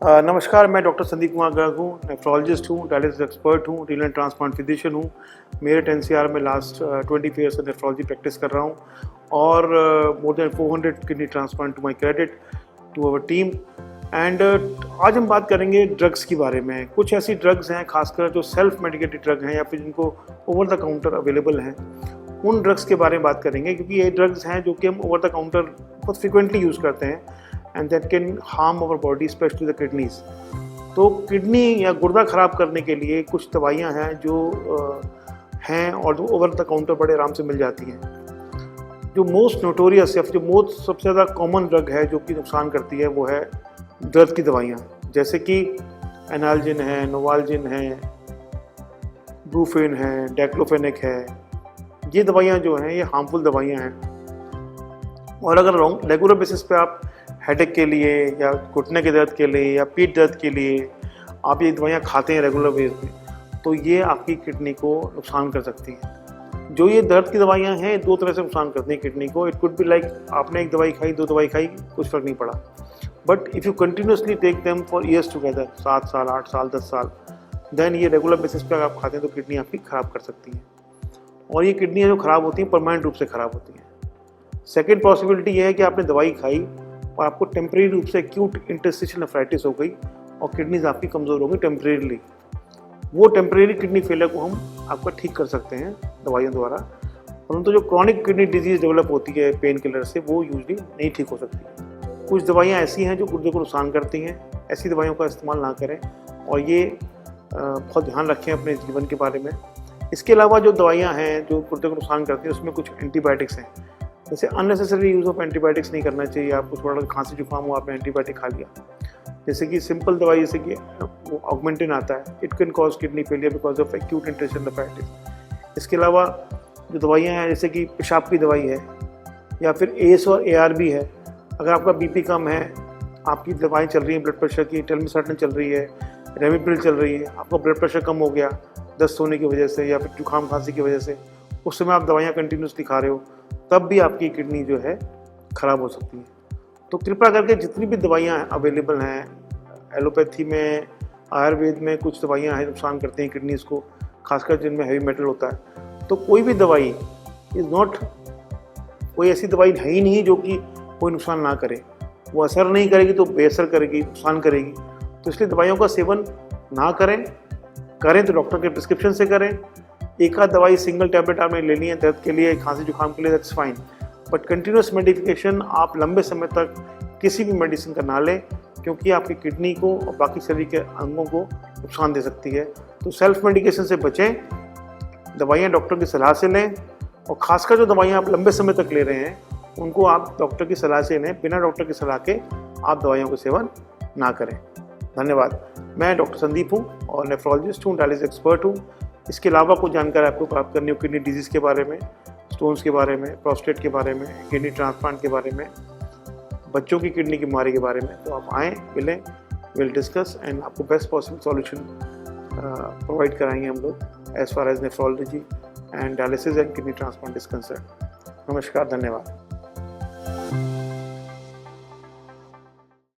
नमस्कार, मैं डॉक्टर संदीप कुमार गर्ग हूँ, नेफ्रोलॉजिस्ट हूँ, डायलिसिस एक्सपर्ट हूँ, रीनल ट्रांसप्लांट फिजिशियन हूँ। मेरठ एनसीआर में लास्ट 20 ईयर से नेफ्रोलॉजी प्रैक्टिस कर रहा हूँ और more than 400 kidney transplant to my credit to our team. And आज हम बात करेंगे ड्रग्स के बारे में। कुछ ऐसी ड्रग्स हैं, खासकर जो सेल्फ मेडिकेटेड ड्रग हैं या फिर जिनको ओवर द काउंटर अवेलेबल हैं, उन ड्रग्स के बारे में बात करेंगे, क्योंकि ये ड्रग्स हैं जो कि हम ओवर द काउंटर बहुत फ्रिक्वेंटली यूज़ करते हैं and that can harm our body, especially the kidneys। तो किडनी या गुर्दा ख़राब करने के लिए कुछ दवाइयाँ हैं जो हैं और जो ओवर द काउंटर बड़े आराम से मिल जाती हैं। जो मोस्ट नोटोरियस या जो सबसे ज़्यादा कॉमन ड्रग है जो कि नुकसान करती है वो है दर्द की दवाइयाँ, जैसे कि एनाल्जिन है, नोवाल्जिन है, ब्रूफेन है, डेक्लोफेनेक है। ये दवाइयाँ जो हैं ये हार्मफुल दवाइयाँ हैं और अगर रेगुलर बेसिस पे आप हेडेक के लिए या घुटने के दर्द के लिए या पीठ दर्द के लिए आप ये दवाइयाँ खाते हैं रेगुलर बेस पे, तो ये आपकी किडनी को नुकसान कर सकती हैं। जो ये दर्द की दवाइयाँ हैं दो तरह से नुकसान करती हैं किडनी को। इट कुड बी लाइक आपने एक दवाई खाई, दो दवाई खाई, कुछ फ़र्क नहीं पड़ा, but if you continuously take them for years together, 7 साल, 8 साल, 10 साल, देन ये रेगुलर बेसिस पे अगर आप खाते हैं तो किडनी आपकी ख़राब कर सकती है। और ये किडनियाँ जो ख़राब होती हैं परमानेंट रूप से ख़राब होती हैं। सेकेंड पॉसिबिलिटी ये है कि आपने दवाई खाई और आपको टेम्परेरी रूप से एक्यूट इंटरस्टिशियल नेफ्राइटिस हो गई और किडनीज आपकी कमज़ोर हो गई टेम्परेरीली। वो टेम्परेरी किडनी फेलियर को हम आपका ठीक कर सकते हैं दवाइयों द्वारा, परंतु जो क्रॉनिक किडनी डिजीज़ डेवलप होती है पेन किलर से, वो यूजली नहीं ठीक हो सकती। कुछ दवाइयाँ ऐसी हैं जो गुर्दे को नुकसान करती हैं, ऐसी दवाइयों का इस्तेमाल ना करें और ये बहुत ध्यान रखें अपने जीवन के बारे में। इसके अलावा जो दवाइयाँ हैं जो गुर्दे को नुकसान करती हैं उसमें कुछ एंटीबायोटिक्स हैं, जैसे अननेसेसरी यूज़ ऑफ एंटीबायोटिक्स नहीं करना चाहिए। आपको थोड़ा खांसी जुकाम हो, आपने एंटीबायोटिक खा लिया, जैसे कि सिंपल दवाई जैसे कि वो ऑगमेंटिन आता है, it can cause kidney failure because of acute interstitial nephritis. इसके अलावा जो दवाइयाँ हैं जैसे कि पेशाब की दवाई है या फिर एस और ARB है। अगर आपका BP कम है, आपकी दवाई चल रही है ब्लड प्रेशर की, टेलमिसर्टन चल रही है, रेमिप्रिल चल रही है, आपका ब्लड प्रेशर कम हो गया दस्त होने की वजह से या फिर जुकाम खांसी की वजह से, उस समय आप दवाइयाँ कंटिन्यूसली खा रहे हो, तब भी आपकी किडनी जो है ख़राब हो सकती है। तो कृपया करके जितनी भी दवाइयाँ अवेलेबल हैं, एलोपैथी में, आयुर्वेद में कुछ दवाइयाँ हैं नुकसान करती हैं किडनीज़ को, खासकर जिनमें हैवी मेटल होता है। तो कोई भी दवाई इज़ नॉट, कोई ऐसी दवाई है ही नहीं जो कि कोई नुकसान ना करे। वो असर नहीं करेगी तो बेअसर करेगी, नुकसान करेगी। तो इसलिए दवाइयों का सेवन ना करें, करें तो डॉक्टर के प्रिस्क्रिप्शन से करें। एक आध दवाई सिंगल टैबलेट आपने लेनी है दर्द के लिए, खांसी जुकाम के लिए, that's fine, but continuous medication आप लंबे समय तक किसी भी मेडिसिन का ना लें, क्योंकि आपकी किडनी को और बाकी शरीर के अंगों को नुकसान दे सकती है। तो सेल्फ मेडिकेशन से बचें, दवाइयाँ डॉक्टर की सलाह से लें और ख़ासकर जो दवाइयाँ आप लंबे समय तक ले रहे हैं उनको आप डॉक्टर की सलाह से लें, बिना डॉक्टर की सलाह के आप दवाइयों का सेवन ना करें। धन्यवाद। मैं डॉक्टर संदीप हूँ और नेफ्रोलॉजिस्ट हूँ, डायलिसिस एक्सपर्ट हूँ। इसके अलावा कुछ जानकारी आपको प्राप्त करनी हो किडनी डिजीज़ के बारे में, स्टोन्स के बारे में, प्रोस्टेट के बारे में, किडनी ट्रांसप्लांट के बारे में, बच्चों की किडनी की बीमारी के बारे में, तो आप आएँ, मिलें, विल डिस्कस एंड आपको बेस्ट पॉसिबल सॉल्यूशन प्रोवाइड कराएंगे हम लोग as far as nephrology and dialysis and kidney transplant is concern. नमस्कार, धन्यवाद।